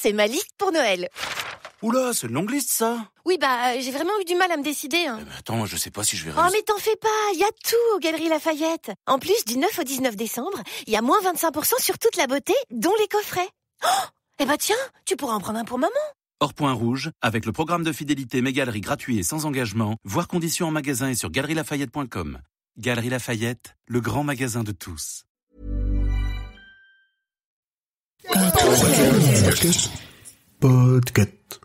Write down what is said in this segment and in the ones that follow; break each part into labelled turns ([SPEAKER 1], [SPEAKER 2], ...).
[SPEAKER 1] c'est ma liste pour Noël.
[SPEAKER 2] Oula, c'est une longue liste, ça.
[SPEAKER 1] Oui, j'ai vraiment eu du mal à me décider.
[SPEAKER 2] Attends, je sais pas si je vais
[SPEAKER 1] réussir. Oh, mais t'en fais pas, il y a tout aux Galeries Lafayette. En plus, du 9 au 19 décembre, il y a moins 25% sur toute la beauté, dont les coffrets. Oh, tiens, tu pourras en prendre un pour maman.
[SPEAKER 2] Hors point rouge, avec le programme de fidélité Mes Galeries gratuit et sans engagement, voir conditions en magasin et sur galerielafayette.com. Galeries Lafayette, le grand magasin de tous.
[SPEAKER 3] Podcast.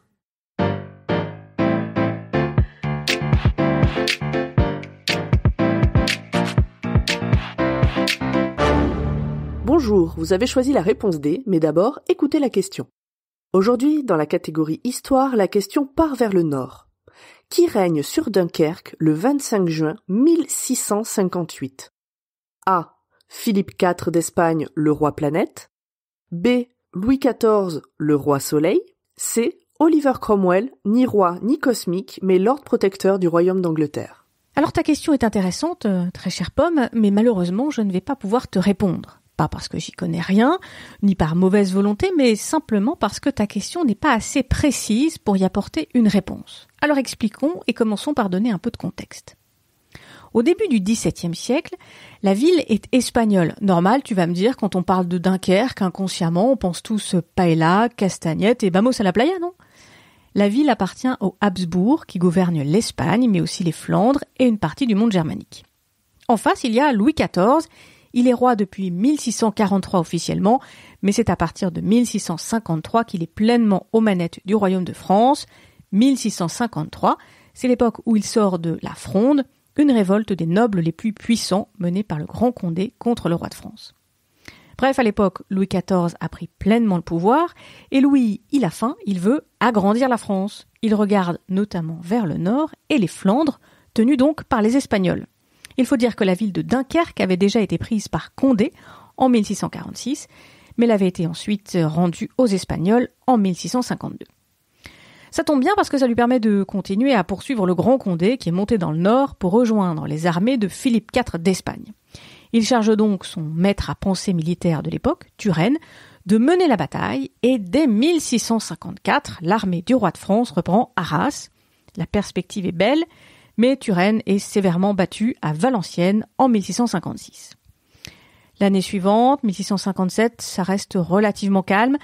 [SPEAKER 4] Bonjour, vous avez choisi la réponse D, mais d'abord, écoutez la question. Aujourd'hui, dans la catégorie Histoire, la question part vers le nord. Qui règne sur Dunkerque le 25 juin 1658 ? A. Philippe IV d'Espagne, le roi planète. B. Louis XIV, le roi soleil. C. Oliver Cromwell, ni roi ni cosmique, mais lord protecteur du royaume d'Angleterre.
[SPEAKER 5] Alors ta question est intéressante, très chère Pomme, mais malheureusement je ne vais pas pouvoir te répondre. Pas parce que j'y connais rien, ni par mauvaise volonté, mais simplement parce que ta question n'est pas assez précise pour y apporter une réponse. Alors expliquons et commençons par donner un peu de contexte. Au début du XVIIe siècle, la ville est espagnole. Normal, tu vas me dire, quand on parle de Dunkerque, inconsciemment, on pense tous paella, castagnette et vamos à la playa, non ? La ville appartient aux Habsbourg, qui gouvernent l'Espagne, mais aussi les Flandres et une partie du monde germanique. En face, il y a Louis XIV. Il est roi depuis 1643 officiellement, mais c'est à partir de 1653 qu'il est pleinement aux manettes du royaume de France. 1653, c'est l'époque où il sort de la Fronde, une révolte des nobles les plus puissants menée par le Grand Condé contre le roi de France. Bref, à l'époque, Louis XIV a pris pleinement le pouvoir, et Louis, il a faim, il veut agrandir la France. Il regarde notamment vers le nord et les Flandres, tenues donc par les Espagnols. Il faut dire que la ville de Dunkerque avait déjà été prise par Condé en 1646, mais elle avait été ensuite rendue aux Espagnols en 1652. Ça tombe bien parce que ça lui permet de continuer à poursuivre le Grand Condé qui est monté dans le nord pour rejoindre les armées de Philippe IV d'Espagne. Il charge donc son maître à penser militaire de l'époque, Turenne, de mener la bataille et dès 1654, l'armée du roi de France reprend Arras. La perspective est belle, mais Turenne est sévèrement battu à Valenciennes en 1656. L'année suivante, 1657, ça reste relativement calme.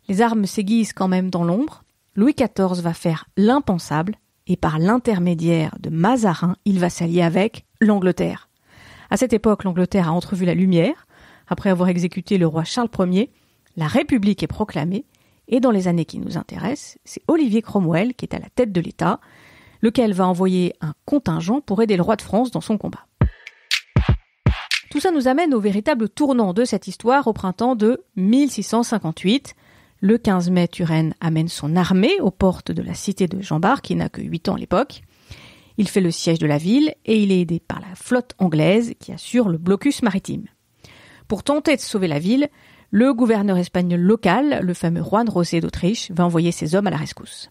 [SPEAKER 5] Les armes s'aiguisent quand même dans l'ombre. Louis XIV va faire l'impensable et par l'intermédiaire de Mazarin, il va s'allier avec l'Angleterre. À cette époque, l'Angleterre a entrevu la lumière. Après avoir exécuté le roi Charles Ier, la République est proclamée et dans les années qui nous intéressent, c'est Olivier Cromwell qui est à la tête de l'État, lequel va envoyer un contingent pour aider le roi de France dans son combat. Tout ça nous amène au véritable tournant de cette histoire au printemps de 1658. Le 15 mai, Turenne amène son armée aux portes de la cité de Jean Bart, qui n'a que 8 ans à l'époque. Il fait le siège de la ville et il est aidé par la flotte anglaise qui assure le blocus maritime. Pour tenter de sauver la ville, le gouverneur espagnol local, le fameux Juan José d'Autriche, va envoyer ses hommes à la rescousse.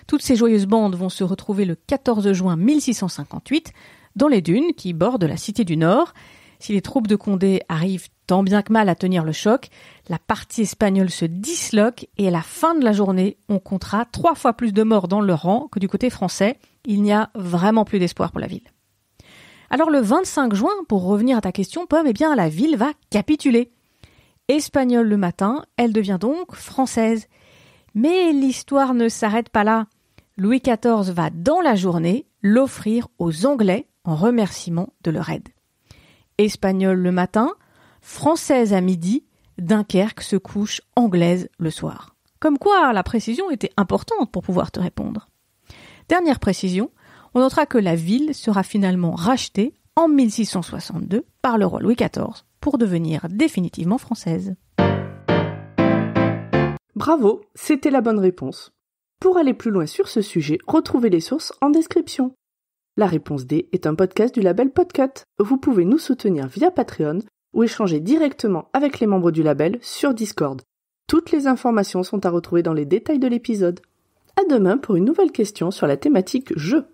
[SPEAKER 5] Toutes ces joyeuses bandes vont se retrouver le 14 juin 1658 dans les dunes qui bordent la cité du Nord. Si les troupes de Condé arrivent tant bien que mal à tenir le choc, la partie espagnole se disloque et à la fin de la journée, on comptera 3 fois plus de morts dans leur rang que du côté français. Il n'y a vraiment plus d'espoir pour la ville. Alors le 25 juin, pour revenir à ta question, Pomme, la ville va capituler. Espagnole le matin, elle devient donc française. Mais l'histoire ne s'arrête pas là. Louis XIV va, dans la journée, l'offrir aux Anglais en remerciement de leur aide. Espagnole le matin, française à midi, Dunkerque se couche anglaise le soir. Comme quoi, la précision était importante pour pouvoir te répondre. Dernière précision, on notera que la ville sera finalement rachetée en 1662 par le roi Louis XIV pour devenir définitivement française.
[SPEAKER 4] Bravo, c'était la bonne réponse. Pour aller plus loin sur ce sujet, retrouvez les sources en description. La réponse D est un podcast du label Podcut. Vous pouvez nous soutenir via Patreon ou échanger directement avec les membres du label sur Discord. Toutes les informations sont à retrouver dans les détails de l'épisode. À demain pour une nouvelle question sur la thématique jeu.